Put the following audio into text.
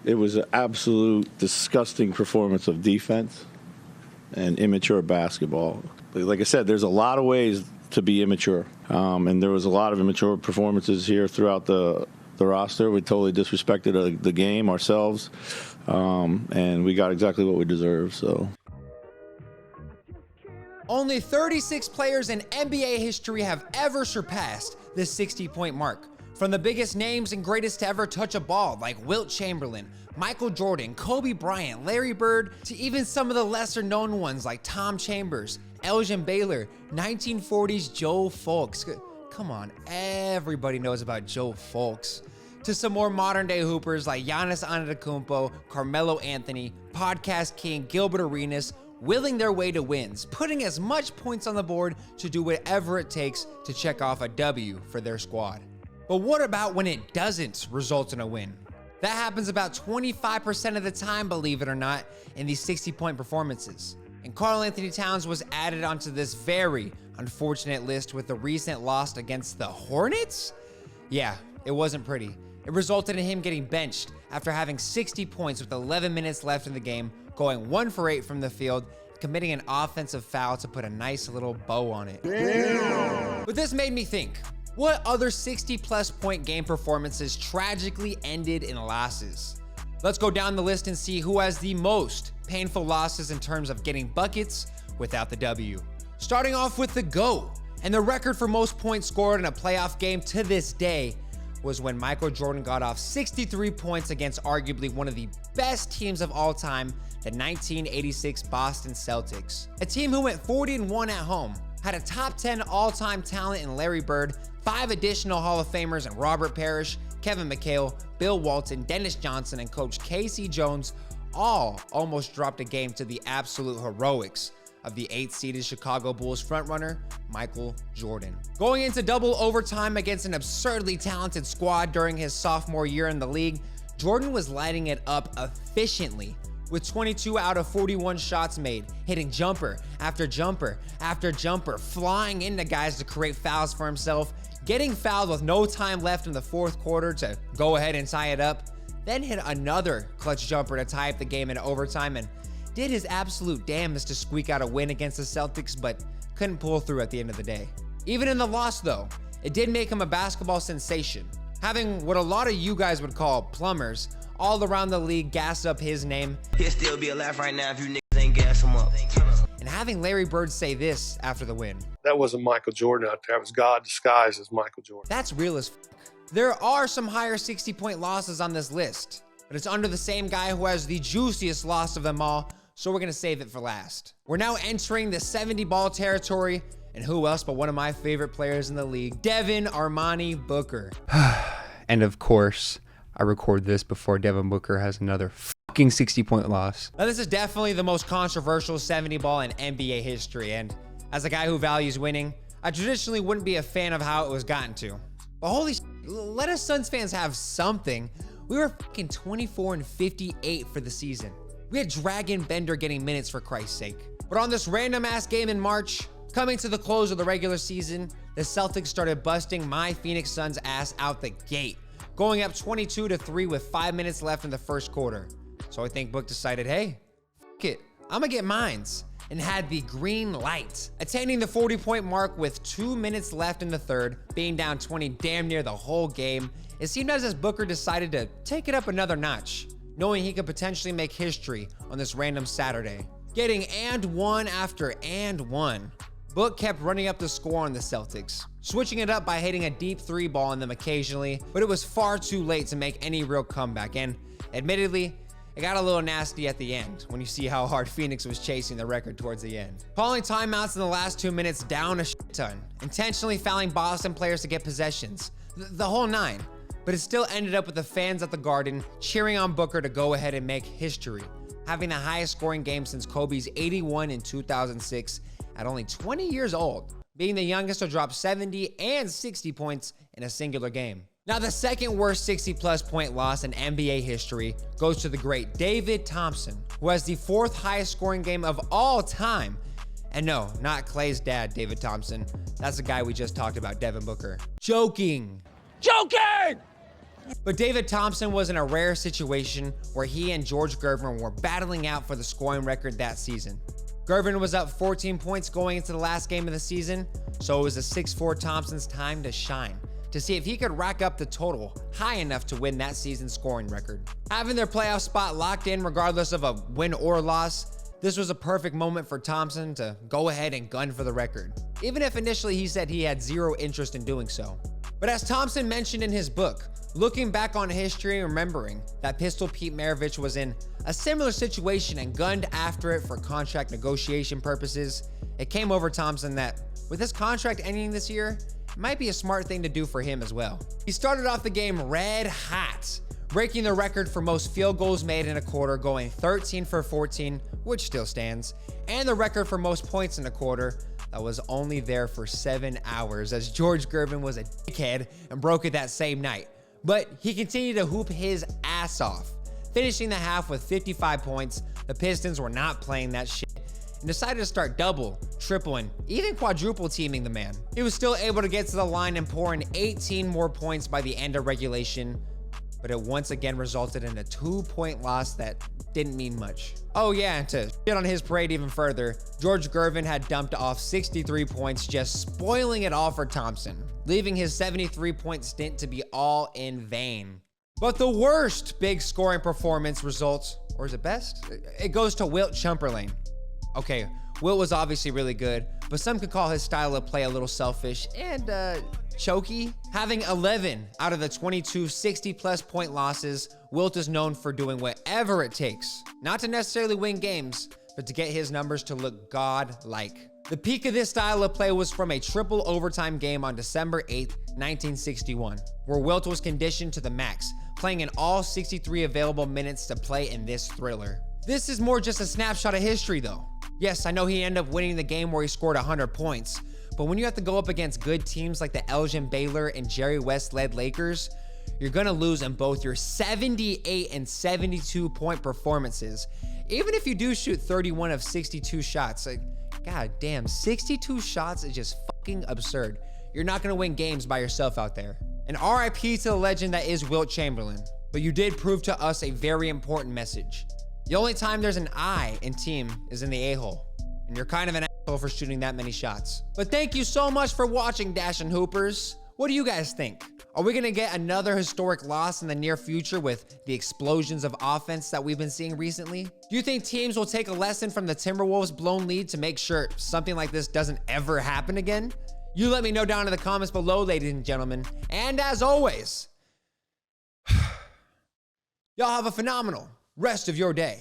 It was an absolute disgusting performance of defense and immature basketball. Like I said, there's a lot of ways to be immature, and there was a lot of immature performances here throughout the roster. We totally disrespected the game, ourselves, and we got exactly what we deserved. So. Only 36 players in NBA history have ever surpassed this 60-point mark. From the biggest names and greatest to ever touch a ball like Wilt Chamberlain, Michael Jordan, Kobe Bryant, Larry Bird, to even some of the lesser known ones like Tom Chambers, Elgin Baylor, 1940s Joe Fulks. Come on, everybody knows about Joe Fulks. To some more modern day hoopers like Giannis Antetokounmpo, Carmelo Anthony, podcast king Gilbert Arenas, willing their way to wins, putting as much points on the board to do whatever it takes to check off a W for their squad. But what about when it doesn't result in a win? That happens about 25% of the time, believe it or not, in these 60-point performances. And Karl Anthony Towns was added onto this very unfortunate list with the recent loss against the Hornets? Yeah, it wasn't pretty. It resulted in him getting benched after having 60 points with 11 minutes left in the game, going 1 for 8 from the field, committing an offensive foul to put a nice little bow on it. Damn. But this made me think, what other 60-plus point game performances tragically ended in losses? Let's go down the list and see who has the most painful losses in terms of getting buckets without the W. Starting off with the GOAT, and the record for most points scored in a playoff game to this day was when Michael Jordan got off 63 points against arguably one of the best teams of all time, the 1986 Boston Celtics. A team who went 40-1 at home, had a top 10 all-time talent in Larry Bird, 5 additional Hall of Famers in Robert Parrish, Kevin McHale, Bill Walton, Dennis Johnson, and Coach Casey Jones, all almost dropped a game to the absolute heroics of the 8th-seeded Chicago Bulls frontrunner, Michael Jordan. Going into double overtime against an absurdly talented squad during his sophomore year in the league, Jordan was lighting it up efficiently, with 22 out of 41 shots made, hitting jumper after jumper after jumper, flying into guys to create fouls for himself, getting fouled with no time left in the fourth quarter to go ahead and tie it up, then hit another clutch jumper to tie up the game in overtime, and did his absolute damnedest to squeak out a win against the Celtics, but couldn't pull through at the end of the day. Even in the loss though, it did make him a basketball sensation, having what a lot of you guys would call plumbers all around the league gas up his name. He'll still be alive right now if you niggas ain't gas him up. And having Larry Bird say this after the win. That wasn't Michael Jordan out there. It was God disguised as Michael Jordan. That's real as f. There are some higher 60-point losses on this list, but it's under the same guy who has the juiciest loss of them all, so we're gonna save it for last. We're now entering the 70-ball territory, and who else but one of my favorite players in the league, Devin Armani Booker. And of course, I record this before Devin Booker has another fucking 60-point loss. Now, this is definitely the most controversial 70-ball in NBA history, and as a guy who values winning, I traditionally wouldn't be a fan of how it was gotten to. But holy shit, let us Suns fans have something. We were fucking 24-58 for the season. We had Dragon Bender getting minutes for Christ's sake. But on this random ass game in March, coming to the close of the regular season, the Celtics started busting my Phoenix Suns ass out the gate, going up 22-3 with 5 minutes left in the first quarter. So I think Book decided, hey, fuck it, I'm gonna get mines, and had the green light, attaining the 40-point mark with 2 minutes left in the third, being down 20 damn near the whole game. It seemed as Booker decided to take it up another notch, knowing he could potentially make history on this random Saturday. Getting and one after and one, Book kept running up the score on the Celtics, switching it up by hitting a deep 3 ball on them occasionally, but it was far too late to make any real comeback, and admittedly, it got a little nasty at the end when you see how hard Phoenix was chasing the record towards the end. Calling timeouts in the last 2 minutes down a shit ton, intentionally fouling Boston players to get possessions, the whole 9. But it still ended up with the fans at the Garden cheering on Booker to go ahead and make history, having the highest scoring game since Kobe's 81 in 2006 at only 20 years old, being the youngest to drop 70 and 60 points in a singular game. Now, the second worst 60-plus point loss in NBA history goes to the great David Thompson, who has the 4th highest scoring game of all time. And no, not Clay's dad, David Thompson. That's the guy we just talked about, Devin Booker. Joking. But David Thompson was in a rare situation where he and George Gervin were battling out for the scoring record that season. Gervin was up 14 points going into the last game of the season, so it was a 6'4" Thompson's time to shine, to see if he could rack up the total high enough to win that season's scoring record. Having their playoff spot locked in regardless of a win or loss, this was a perfect moment for Thompson to go ahead and gun for the record, even if initially he said he had zero interest in doing so. But as Thompson mentioned in his book, looking back on history and remembering that Pistol Pete Maravich was in a similar situation and gunned after it for contract negotiation purposes, it came over Thompson that with his contract ending this year, it might be a smart thing to do for him as well. He started off the game red hot, breaking the record for most field goals made in a quarter, going 13 for 14, which still stands, and the record for most points in a quarter that was only there for 7 hours, as George Gervin was a dickhead and broke it that same night. But he continued to hoop his ass off, finishing the half with 55 points. The Pistons were not playing that shit and decided to start double, triple, and even quadruple teaming the man. He was still able to get to the line and pour in 18 more points by the end of regulation, but it once again resulted in a 2-point loss that didn't mean much. Oh yeah, and to shit on his parade even further, George Gervin had dumped off 63 points, just spoiling it all for Thompson, leaving his 73-point stint to be all in vain. But the worst big scoring performance results, or is it best? It goes to Wilt Chamberlain. Okay, Wilt was obviously really good, but some could call his style of play a little selfish and choky. Having 11 out of the 22 60-plus point losses, Wilt is known for doing whatever it takes, not to necessarily win games, but to get his numbers to look god-like. The peak of this style of play was from a triple overtime game on December 8th, 1961, where Wilt was conditioned to the max, playing in all 63 available minutes to play in this thriller. This is more just a snapshot of history though. Yes, I know he ended up winning the game where he scored 100 points, but when you have to go up against good teams like the Elgin Baylor and Jerry West-led Lakers, you're gonna lose in both your 78 and 72 point performances. Even if you do shoot 31 of 62 shots, like, god damn, 62 shots is just fucking absurd. You're not gonna win games by yourself out there. And RIP to the legend that is Wilt Chamberlain, but you did prove to us a very important message. The only time there's an I in team is in the a-hole, and you're kind of an asshole for shooting that many shots. But thank you so much for watching, Dashin' Hoopers. What do you guys think? Are we gonna get another historic loss in the near future with the explosions of offense that we've been seeing recently? Do you think teams will take a lesson from the Timberwolves' blown lead to make sure something like this doesn't ever happen again? You let me know down in the comments below, ladies and gentlemen. And as always, y'all have a phenomenal rest of your day.